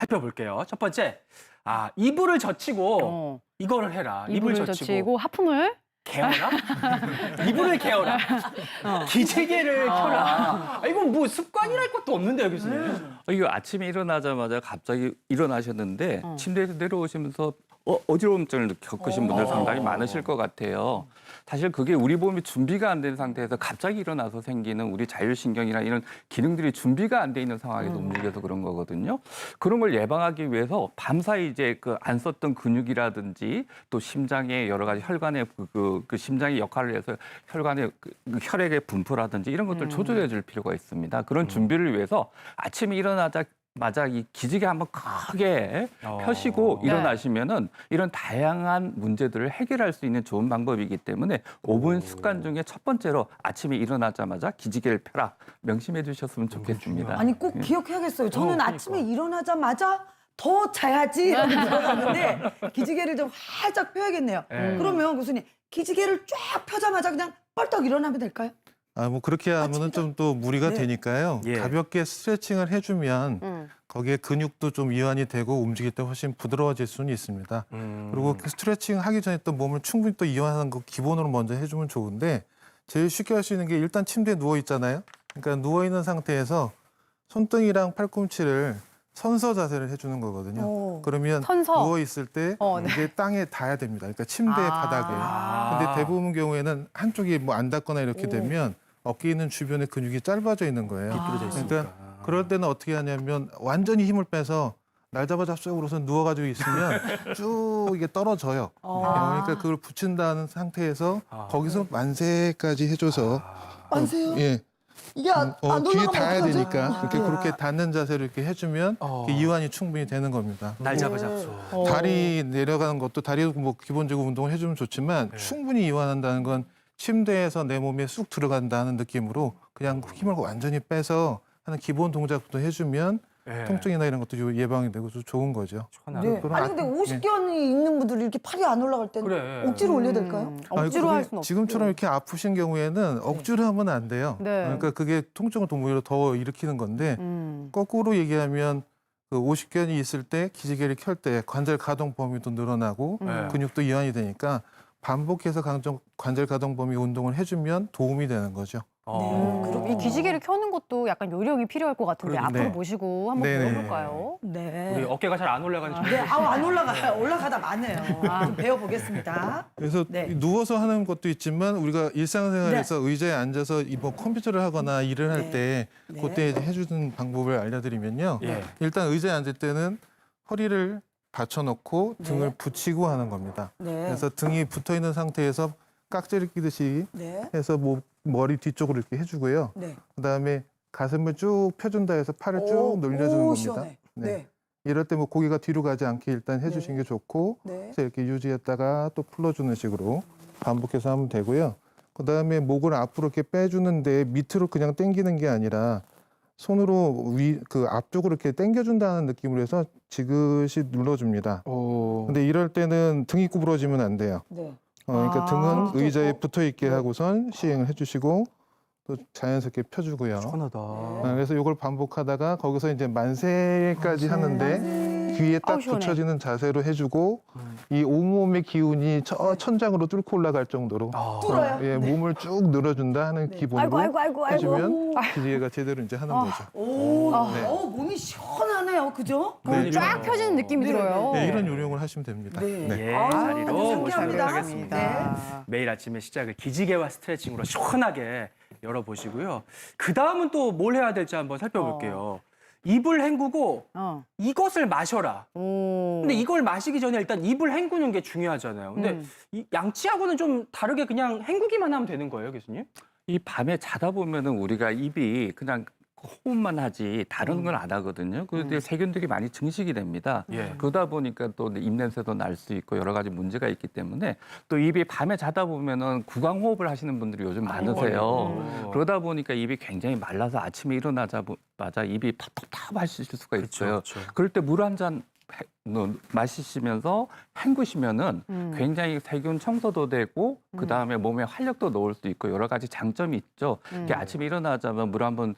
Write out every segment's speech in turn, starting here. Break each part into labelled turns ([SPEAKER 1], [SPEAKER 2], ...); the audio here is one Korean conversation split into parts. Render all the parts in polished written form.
[SPEAKER 1] 살펴볼게요. 첫 번째, 이불을 젖히고 이거를 해라. 이불 젖히고
[SPEAKER 2] 하품을
[SPEAKER 1] 개어라? 이불을 개어라. 기지개를 켜라. 이건 뭐 습관이랄 것도 없는데요, 교수님.
[SPEAKER 3] 이거 아침에 일어나자마자 갑자기 일어나셨는데 침대에서 내려오시면서 어지러움증을 겪으신 분들 상당히 많으실 것 같아요. 사실 그게 우리 몸이 준비가 안 된 상태에서 갑자기 일어나서 생기는 우리 자율신경이나 이런 기능들이 준비가 안 돼 있는 상황에서 움직여서 그런 거거든요. 그런 걸 예방하기 위해서 밤사이 이제 그 안 썼던 근육이라든지 또 심장의 여러 가지 혈관의 그 심장의 역할을 해서 혈관의 그 혈액의 분포라든지 이런 것들 조절해 줄 필요가 있습니다. 그런 준비를 위해서 아침에 일어나자마자 이 기지개 한번 크게 펴시고 일어나시면은 이런 다양한 문제들을 해결할 수 있는 좋은 방법이기 때문에 5분 습관 중에 첫 번째로 아침에 일어나자마자 기지개를 펴라 명심해 주셨으면 좋겠습니다.
[SPEAKER 4] 아니 꼭 기억해야겠어요. 저는 아침에 일어나자마자 더 자야지 하고 들어갔는데 기지개를 좀 활짝 펴야겠네요. 그러면 교수님 기지개를 쫙 펴자마자 그냥 뻘떡 일어나면 될까요?
[SPEAKER 5] 뭐 그렇게 하면은 좀 또 무리가 되니까요.
[SPEAKER 1] 예.
[SPEAKER 5] 가볍게 스트레칭을 해주면 거기에 근육도 좀 이완이 되고 움직일 때 훨씬 부드러워질 수는 있습니다. 그리고 그 스트레칭 하기 전에 또 몸을 충분히 또 이완하는 거 기본으로 먼저 해주면 좋은데 제일 쉽게 할 수 있는 게 일단 침대에 누워 있잖아요. 그러니까 누워 있는 상태에서 손등이랑 팔꿈치를 선서 자세를 해주는 거거든요. 그러면
[SPEAKER 2] 선서.
[SPEAKER 5] 누워 있을 때 이게 땅에 닿아야 됩니다. 그러니까 침대 바닥에. 근데 대부분 경우에는 한쪽이 뭐 안 닿거나 이렇게 되면 어깨에 있는 주변의 근육이 짧아져 있는 거예요. 그러니까 그럴 때는 어떻게 하냐면 완전히 힘을 빼서 날 잡아잡수으로서 누워가지고 있으면 쭉 이게 떨어져요. 그러니까 그걸 붙인다는 상태에서 거기서 만세까지 해줘서
[SPEAKER 4] 만세요?
[SPEAKER 5] 예.
[SPEAKER 4] 이게 안
[SPEAKER 5] 뒤에
[SPEAKER 4] 올라가면
[SPEAKER 5] 닿아야
[SPEAKER 4] 어떡하죠?
[SPEAKER 5] 되니까 그렇게 닿는 자세로 이렇게 해주면 이완이 충분히 되는 겁니다.
[SPEAKER 1] 날 잡아 잡수.
[SPEAKER 5] 다리 내려가는 것도 다리도 뭐 기본적으로 운동을 해주면 좋지만 충분히 이완한다는 건 침대에서 내 몸에 쑥 들어간다는 느낌으로 그냥 힘을 완전히 빼서 하는 기본 동작부터 해주면 통증이나 이런 것도 예방이 되고 좋은 거죠.
[SPEAKER 4] 네.
[SPEAKER 5] 그럼
[SPEAKER 4] 아니 근데 50견이 있는 분들이 이렇게 팔이 안 올라갈 때는
[SPEAKER 1] 그래.
[SPEAKER 4] 억지로 올려야 될까요?
[SPEAKER 2] 억지로 할 수는 없고.
[SPEAKER 5] 지금처럼 이렇게 아프신 경우에는 억지로 하면 안 돼요.
[SPEAKER 2] 네.
[SPEAKER 5] 그러니까 그게 통증을 오히려 더 일으키는 건데 거꾸로 얘기하면 그 50견이 있을 때 기지개를 켤 때 관절 가동 범위도 늘어나고 근육도 이완이 되니까 반복해서 관절 가동 범위 운동을 해주면 도움이 되는 거죠.
[SPEAKER 2] 그럼 이 기지개를 켜는 것도 약간 요령이 필요할 것 같은데 앞으로
[SPEAKER 5] 네.
[SPEAKER 2] 모시고 한번
[SPEAKER 5] 네네.
[SPEAKER 2] 배워볼까요?
[SPEAKER 4] 네.
[SPEAKER 1] 우리 어깨가 잘 안 올라가는 중.
[SPEAKER 4] 네, 안 올라가요. 올라가다 마네요. 좀 배워보겠습니다.
[SPEAKER 5] 그래서
[SPEAKER 4] 네.
[SPEAKER 5] 누워서 하는 것도 있지만 우리가 일상생활에서 의자에 앉아서 뭐 컴퓨터를 하거나 일을 할 때 그때 이제 해주는 방법을 알려드리면요. 일단 의자에 앉을 때는 허리를 받쳐놓고 등을 붙이고 하는 겁니다. 그래서 등이 붙어있는 상태에서 깍지를 끼듯이 해서 머리 뒤쪽으로 이렇게 해주고요. 그다음에 가슴을 쭉 펴준다 해서 팔을 쭉 늘려주는 겁니다.
[SPEAKER 4] 시원해. 네.
[SPEAKER 5] 이럴 때 뭐 고개가 뒤로 가지 않게 일단 해주시는 게 좋고 그래서 이렇게 유지했다가 또 풀어주는 식으로 반복해서 하면 되고요. 그다음에 목을 앞으로 이렇게 빼주는데 밑으로 그냥 당기는 게 아니라 손으로 그 앞쪽으로 이렇게 당겨준다는 느낌으로 해서 지그시 눌러줍니다. 근데 이럴 때는 등이 구부러지면 안 돼요. 그러니까 등은 의자에 붙어 있게 하고선 시행을 해주시고 또 자연스럽게 펴주고요.
[SPEAKER 1] 시원하다.
[SPEAKER 5] 그래서 이걸 반복하다가 거기서 이제 만세까지 하는데 귀에 딱
[SPEAKER 2] 시원해.
[SPEAKER 5] 붙여지는 자세로 해주고 이 온몸의 기운이 저 천장으로 뚫고 올라갈 정도로
[SPEAKER 4] 뚫어요?
[SPEAKER 5] 예, 몸을 쭉 늘어준다 하는 기본으로
[SPEAKER 2] 아이고.
[SPEAKER 5] 해주면 기지개가 제대로 이제 하는 거죠.
[SPEAKER 4] 몸이 시원하네요. 그죠?
[SPEAKER 5] 네,
[SPEAKER 2] 쫙 펴지는 느낌이 들어요.
[SPEAKER 5] 네, 이런 요령을 하시면 됩니다.
[SPEAKER 1] 예,
[SPEAKER 4] 아우,
[SPEAKER 1] 자리로 모시도록
[SPEAKER 4] 상쾌합니다.
[SPEAKER 1] 하겠습니다. 매일 아침에 시작을 기지개와 스트레칭으로 시원하게 열어보시고요. 그 다음은 또 뭘 해야 될지 한번 살펴볼게요. 입을 헹구고 이것을 마셔라. 근데 이걸 마시기 전에 일단 입을 헹구는 게 중요하잖아요. 근데 이 양치하고는 좀 다르게 그냥 헹구기만 하면 되는 거예요, 교수님?
[SPEAKER 3] 이 밤에 자다 보면은 우리가 입이 그냥 호흡만 하지 다른 걸 안 하거든요. 그런데 세균들이 많이 증식이 됩니다. 그러다 보니까 또 입냄새도 날 수 있고 여러 가지 문제가 있기 때문에 또 입이 밤에 자다 보면은 구강호흡을 하시는 분들이 요즘 많으세요. 그러다 보니까 입이 굉장히 말라서 아침에 일어나자마자 입이 텁텁하실 수가 있어요.
[SPEAKER 1] 그쵸.
[SPEAKER 3] 그럴 때 물 한 잔 마시시면서 헹구시면은 굉장히 세균 청소도 되고 그 다음에 몸에 활력도 넣을 수 있고 여러 가지 장점이 있죠. 이렇게 아침에 일어나자면 물 한번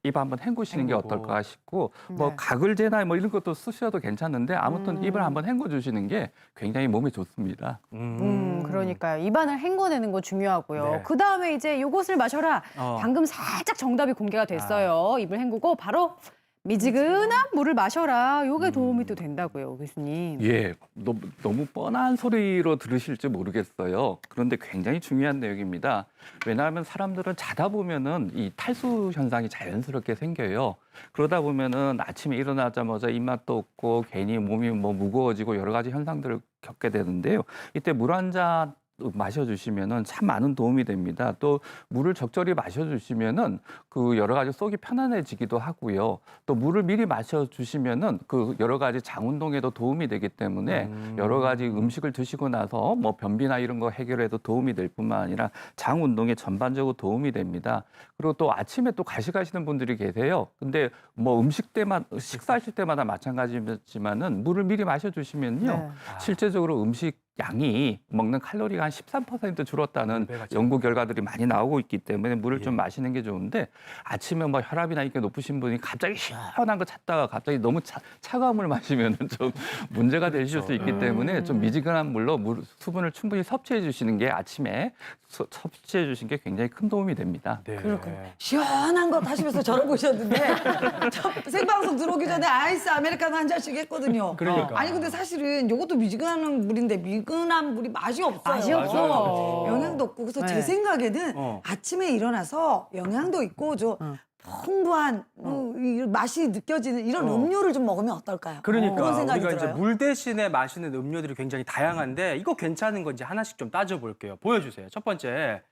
[SPEAKER 3] 입 한번 헹구시는 게 어떨까 싶고 뭐
[SPEAKER 2] 네.
[SPEAKER 3] 가글제나 뭐 이런 것도 쓰셔도 괜찮은데 아무튼 입을 한번 헹궈 주시는 게 굉장히 몸에 좋습니다.
[SPEAKER 2] 그러니까요. 입안을 헹궈내는 거 중요하고요.
[SPEAKER 1] 네.
[SPEAKER 2] 그 다음에 이제 요것을 마셔라. 방금 살짝 정답이 공개가 됐어요. 입을 헹구고 바로 미지근한 물을 마셔라. 요게 도움이 또 된다고요, 교수님.
[SPEAKER 3] 예, 너무 뻔한 소리로 들으실지 모르겠어요. 그런데 굉장히 중요한 내용입니다. 왜냐하면 사람들은 자다 보면은 이 탈수 현상이 자연스럽게 생겨요. 그러다 보면은 아침에 일어나자마자 입맛도 없고 괜히 몸이 뭐 무거워지고 여러 가지 현상들을 겪게 되는데요. 이때 물 한 잔 마셔주시면은 참 많은 도움이 됩니다. 또 물을 적절히 마셔주시면은 그 여러 가지 속이 편안해지기도 하고요. 또 물을 미리 마셔주시면은 그 여러 가지 장 운동에도 도움이 되기 때문에 여러 가지 음식을 드시고 나서 뭐 변비나 이런 거 해결에도 도움이 될 뿐만 아니라 장 운동에 전반적으로 도움이 됩니다. 그리고 또 아침에 또 가시는 분들이 계세요. 근데 뭐 식사하실 때마다 마찬가지지만은 물을 미리 마셔주시면요.
[SPEAKER 2] 네.
[SPEAKER 3] 실제적으로 음식 양이 먹는 칼로리가 한 13% 줄었다는
[SPEAKER 1] 배가
[SPEAKER 3] 연구 결과들이 많이 나오고 있기 때문에 물을
[SPEAKER 1] 예.
[SPEAKER 3] 좀 마시는 게 좋은데 아침에 뭐 혈압이나 이렇게 높으신 분이 갑자기 시원한 거 찾다가 갑자기 너무 차가운 물 마시면 좀 문제가 되실 수 있기 때문에 좀 미지근한 물로 수분을 충분히 섭취해 주시는 게 아침에 섭취해 주신 게 굉장히 큰 도움이 됩니다.
[SPEAKER 1] 네.
[SPEAKER 4] 그렇군요. 시원한 거 하시면서 저를 보셨는데 저 생방송 들어오기 전에 아이스 아메리카노 한 잔씩 했거든요.
[SPEAKER 1] 그러니까.
[SPEAKER 4] 아니 근데 사실은 이것도 미지근한 물인데 미지근한 물이 맛이 없어요.
[SPEAKER 2] 맛이 없어.
[SPEAKER 4] 영양도 없고 그래서
[SPEAKER 2] 네.
[SPEAKER 4] 제 생각에는 아침에 일어나서 영양도 있고 좀 풍부한 이 맛이 느껴지는 이런 음료를 좀 먹으면 어떨까요?
[SPEAKER 1] 그러니까
[SPEAKER 4] 그런 생각이
[SPEAKER 1] 우리가 이제
[SPEAKER 4] 들어요.
[SPEAKER 1] 물 대신에 마시는 음료들이 굉장히 다양한데 이거 괜찮은 건지 하나씩 좀 따져볼게요. 보여주세요. 첫 번째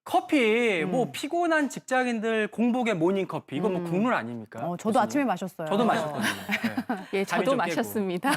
[SPEAKER 1] 커피. 뭐 피곤한 직장인들 공복에 모닝 커피. 이거 뭐 국룰 아닙니까?
[SPEAKER 2] 저도
[SPEAKER 1] 교수님?
[SPEAKER 2] 아침에 마셨어요.
[SPEAKER 1] 저도 마셨거든요. 네.
[SPEAKER 6] 예,
[SPEAKER 1] 잠이
[SPEAKER 6] 저도
[SPEAKER 1] 좀 깨고.
[SPEAKER 6] 마셨습니다.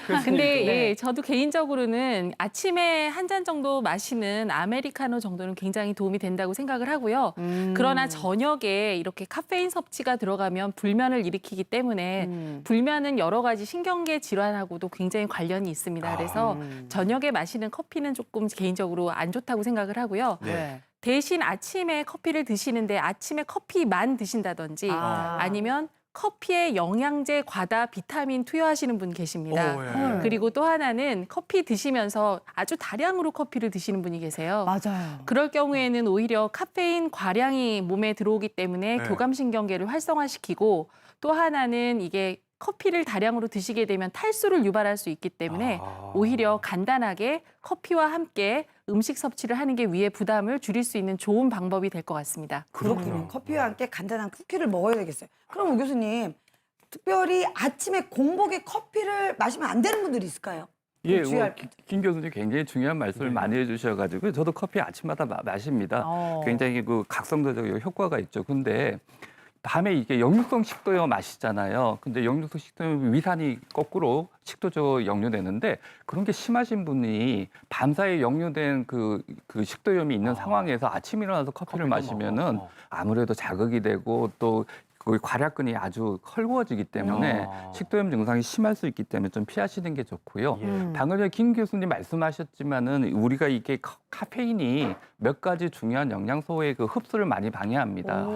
[SPEAKER 1] 교수님도.
[SPEAKER 6] 근데
[SPEAKER 2] 네.
[SPEAKER 6] 예, 저도 개인적으로는 아침에 한 잔 정도 마시는 아메리카노 정도는 굉장히 도움이 된다고 생각을 하고요. 그러나 저녁에 이렇게 카페인 섭취가 들어가면 불면을 일으키기 때문에 불면은 여러 가지 신경계 질환하고도 굉장히 관련이 있습니다. 그래서 저녁에 마시는 커피는 조금 개인적으로 안 좋다고 생각을 하고요.
[SPEAKER 2] 네.
[SPEAKER 6] 대신 아침에 커피를 드시는데 아침에 커피만 드신다든지 아니면 커피에 영양제, 과다, 비타민 투여하시는 분 계십니다.
[SPEAKER 1] 오, 예.
[SPEAKER 6] 그리고 또 하나는 커피 드시면서 아주 다량으로 커피를 드시는 분이 계세요.
[SPEAKER 2] 맞아요.
[SPEAKER 6] 그럴 경우에는 오히려 카페인 과량이 몸에 들어오기 때문에
[SPEAKER 1] 네.
[SPEAKER 6] 교감신경계를 활성화시키고 또 하나는 이게 커피를 다량으로 드시게 되면 탈수를 유발할 수 있기 때문에 오히려 간단하게 커피와 함께 음식 섭취를 하는 게 위에 부담을 줄일 수 있는 좋은 방법이 될 것 같습니다.
[SPEAKER 4] 그렇군요. 커피와 함께 간단한 쿠키를 먹어야 되겠어요. 그럼 오 교수님, 특별히 아침에 공복에 커피를 마시면 안 되는 분들이 있을까요?
[SPEAKER 3] 예,
[SPEAKER 4] 주의할
[SPEAKER 3] 김 교수님 굉장히 중요한 말씀을 많이 해주셔가지고 저도 커피 아침마다 마십니다. 굉장히 그 각성도적 효과가 있죠. 근데 밤에 이게 역류성 식도염 마시잖아요. 근데 역류성 식도염 위산이 거꾸로 식도적으로 역류되는데 그런 게 심하신 분이 밤사이에 역류된 그 식도염이 있는 상황에서 아침에 일어나서 커피를 마시면은 아무래도 자극이 되고 또 그 괄약근이 아주 헐거워지기 때문에 식도염 증상이 심할 수 있기 때문에 좀 피하시는 게 좋고요. 방금 전에 김 교수님 말씀하셨지만은 우리가 이게 카페인이 몇 가지 중요한 영양소의 그 흡수를 많이 방해합니다.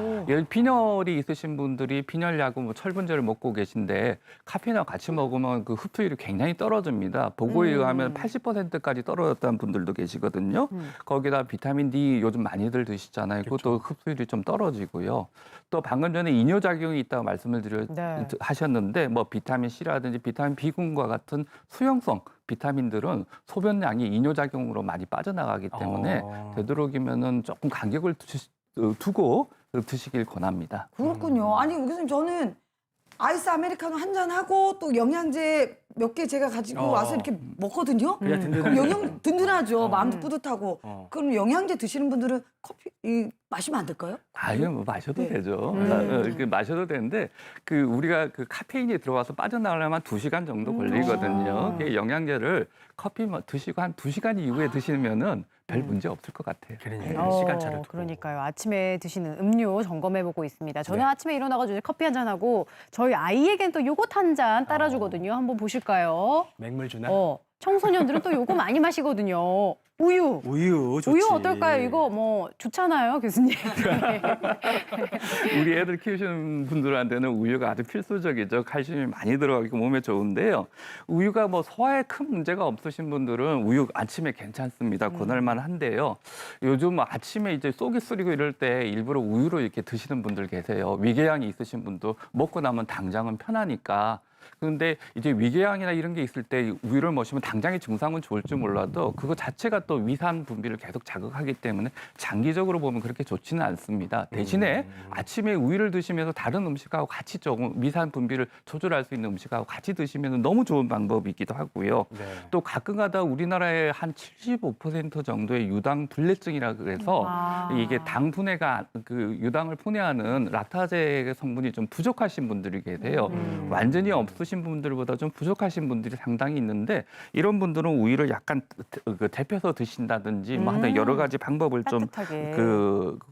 [SPEAKER 3] 빈혈이 있으신 분들이 빈혈약고 뭐 철분제를 먹고 계신데 카페인하고 같이 먹으면 그 흡수율이 굉장히 떨어집니다. 보고에 의하면 80%까지 떨어졌다는 분들도 계시거든요. 거기다 비타민 D 요즘 많이들 드시잖아요. 그것도 흡수율이 좀 떨어지고요. 또 방금 전에 이뇨작용이 있다고 말씀을 하셨는데 뭐 비타민 C라든지 비타민 B군과 같은 수용성 비타민들은 소변량이 이뇨작용으로 많이 빠져나가기 때문에 되도록이면은 조금 간격을 두고 드시길 권합니다.
[SPEAKER 4] 그렇군요. 아니 오 교수님 저는 아이스 아메리카노 한 잔 하고 또 영양제 몇 개 제가 가지고 와서 이렇게 먹거든요.
[SPEAKER 1] 그래야
[SPEAKER 4] 그럼
[SPEAKER 1] 든든하죠.
[SPEAKER 4] 영양 든든하죠. 마음도 뿌듯하고.
[SPEAKER 1] 어.
[SPEAKER 4] 그럼 영양제 드시는 분들은 커피 마시면 안 될까요?
[SPEAKER 3] 아니요, 뭐 마셔도
[SPEAKER 4] 네.
[SPEAKER 3] 되죠. 이렇게 마셔도 되는데 우리가 그 카페인이 들어와서 빠져나가려면 2시간 정도 걸리거든요. 그 영양제를 커피 드시고 한 2시간 이후에 드시면은 별 문제 없을 것 같아요.
[SPEAKER 1] 그러니까 시간차를 두고.
[SPEAKER 2] 그러니까요. 아침에 드시는 음료 점검해보고 있습니다. 저는
[SPEAKER 1] 네.
[SPEAKER 2] 아침에 일어나가지고 커피 한 잔하고 저희 아이에겐 또 요거트 한 잔 따라주거든요. 한번 보실까요?
[SPEAKER 1] 맹물 주나?
[SPEAKER 2] 청소년들은 또 요거 많이 마시거든요. 우유.
[SPEAKER 1] 우유 좋지.
[SPEAKER 2] 우유 어떨까요? 이거 뭐 좋잖아요, 교수님.
[SPEAKER 3] 우리 애들 키우시는 분들한테는 우유가 아주 필수적이죠. 칼슘이 많이 들어가고 몸에 좋은데요. 우유가 뭐 소화에 큰 문제가 없으신 분들은 우유 아침에 괜찮습니다. 권할만 한데요. 요즘 아침에 이제 속이 쓰리고 이럴 때 일부러 우유로 이렇게 드시는 분들 계세요. 위궤양이 있으신 분도 먹고 나면 당장은 편하니까. 그런데 이제 위궤양이나 이런 게 있을 때 우유를 마시면 당장의 증상은 좋을 줄 몰라도 그거 자체가 또 위산 분비를 계속 자극하기 때문에 장기적으로 보면 그렇게 좋지는 않습니다. 대신에 아침에 우유를 드시면서 다른 음식하고 같이 조금 위산 분비를 조절할 수 있는 음식하고 같이 드시면 너무 좋은 방법이기도 하고요.
[SPEAKER 1] 네.
[SPEAKER 3] 또 가끔가다 우리나라에 한 75% 정도의 유당 불내증이라 그래서 이게 당 분해가 그 유당을 분해하는 락타제 성분이 좀 부족하신 분들이 계세요. 완전히 없으신 분들보다 좀 부족하신 분들이 상당히 있는데 이런 분들은 우유를 약간 데펴서 드신다든지 뭐 하여튼 여러 가지 방법을 좀
[SPEAKER 2] 따뜻하게.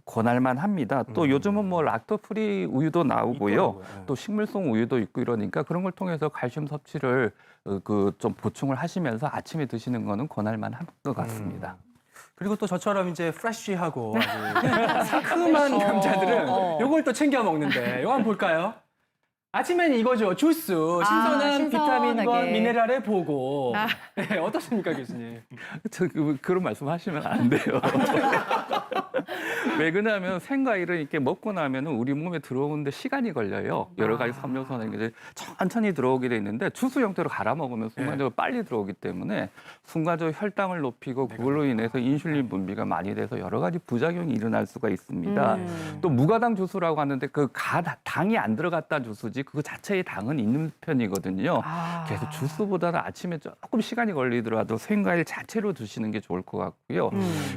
[SPEAKER 3] 권할만 합니다. 또 요즘은 뭐 락토 프리 우유도 나오고요.
[SPEAKER 1] 있더라고요.
[SPEAKER 3] 또 식물성 우유도 있고 이러니까 그런 걸 통해서 칼슘 섭취를 좀 보충을 하시면서 아침에 드시는 거는 권할만 한 것 같습니다.
[SPEAKER 1] 그리고 또 저처럼 이제 프레쉬하고 아주 상큼한 남자들은 요걸 또 챙겨 먹는데 이거 한번 볼까요? 아침에는 이거죠. 주스, 신선한 비타민과
[SPEAKER 2] 신선하게.
[SPEAKER 1] 미네랄의 보고. 네, 어떻습니까, 교수님?
[SPEAKER 3] 그런 말씀 하시면 안 돼요. 왜 그러냐면 생과일은 이렇게 먹고 나면 우리 몸에 들어오는데 시간이 걸려요. 여러 가지 섬유소나 이게 천천히 들어오게 돼 있는데 주스 형태로 갈아 먹으면 순간적으로 빨리 들어오기 때문에 순간적으로 혈당을 높이고 그걸로 인해서 인슐린 분비가 많이 돼서 여러 가지 부작용이 일어날 수가 있습니다. 또 무가당 주스라고 하는데 당이 안 들어갔다 주스지 그거 자체의 당은 있는 편이거든요. 그래서 주스보다는 아침에 조금 시간이 걸리더라도 생과일 자체로 드시는 게 좋을 것 같고요.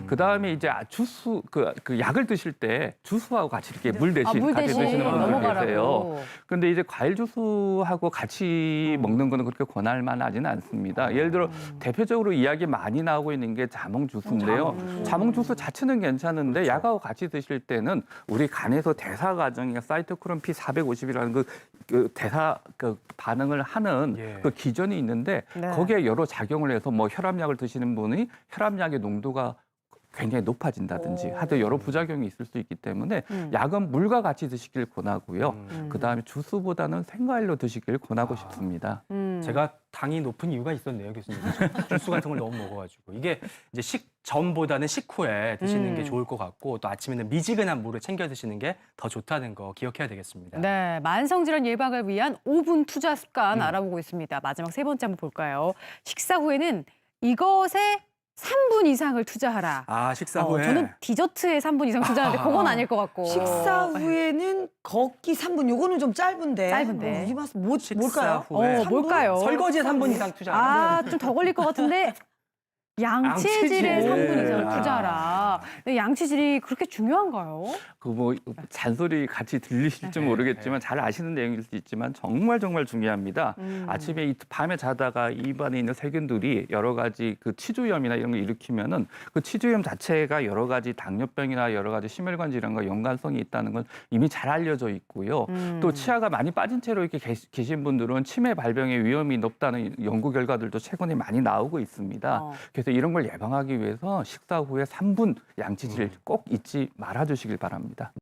[SPEAKER 3] 그 다음에 이제 주스 그 약을 드실 때 주스하고 같이 이렇게 물 대신
[SPEAKER 2] 물
[SPEAKER 3] 같이
[SPEAKER 2] 대신
[SPEAKER 3] 드시는 분들
[SPEAKER 2] 넘어가라고.
[SPEAKER 3] 계세요. 근데 이제 과일 주스하고 같이 먹는 거는 그렇게 권할 만하지는 않습니다. 예를 들어 대표적으로 이야기 많이 나오고 있는 게 자몽 주스인데요. 자몽 주스 자체는 괜찮은데 약하고 같이 드실 때는 우리 간에서 대사 과정에 사이토크롬 P450이라는 그 대사 반응을 하는
[SPEAKER 1] 예.
[SPEAKER 3] 그 기전이 있는데
[SPEAKER 2] 네.
[SPEAKER 3] 거기에 여러 작용을 해서 뭐 혈압약을 드시는 분이 혈압약의 농도가 굉장히 높아진다든지 하여튼 여러 부작용이 있을 수 있기 때문에 약은 물과 같이 드시길 권하고요. 그다음에 주스보다는 생과일로 드시길 권하고 싶습니다.
[SPEAKER 1] 제가 당이 높은 이유가 있었네요, 교수님. 주스 같은 걸 너무 먹어가지고. 이게 이제 전보다는 식후에 드시는 게 좋을 것 같고 또 아침에는 미지근한 물을 챙겨 드시는 게 더 좋다는 거 기억해야 되겠습니다.
[SPEAKER 2] 네, 만성질환 예방을 위한 5분 투자 습관 알아보고 있습니다. 마지막 세 번째 한번 볼까요? 식사 후에는 이것에 3분 이상을 투자하라.
[SPEAKER 1] 아, 식사 후에.
[SPEAKER 2] 저는 디저트에 3분 이상 투자하는데 그건 아닐 것 같고.
[SPEAKER 4] 식사 후에는 걷기 3분. 요거는 좀 짧은데.
[SPEAKER 2] 짧은데.
[SPEAKER 4] 이 맛은 뭘까요?
[SPEAKER 1] 식사 후에
[SPEAKER 2] 뭘까요?
[SPEAKER 1] 설거지에 3분 이상 투자하는
[SPEAKER 2] 좀 더 걸릴 것 같은데 양치질에
[SPEAKER 1] 양치질.
[SPEAKER 2] 3분 이상
[SPEAKER 1] 아.
[SPEAKER 2] 투자하라. 근데 양치질이 그렇게 중요한가요?
[SPEAKER 3] 그 뭐 잔소리 같이 들리실지 모르겠지만 잘 아시는 내용일 수 있지만 정말 중요합니다. 아침에 밤에 자다가 입안에 있는 세균들이 여러 가지 그 치주염이나 이런 걸 일으키면은 그 치주염 자체가 여러 가지 당뇨병이나 여러 가지 심혈관 질환과 연관성이 있다는 건 이미 잘 알려져 있고요. 또 치아가 많이 빠진 채로 이렇게 계신 분들은 치매 발병의 위험이 높다는 연구 결과들도 최근에 많이 나오고 있습니다. 그래서 이런 걸 예방하기 위해서 식사 후에 3분 양치질 꼭 잊지 말아주시길 바랍니다.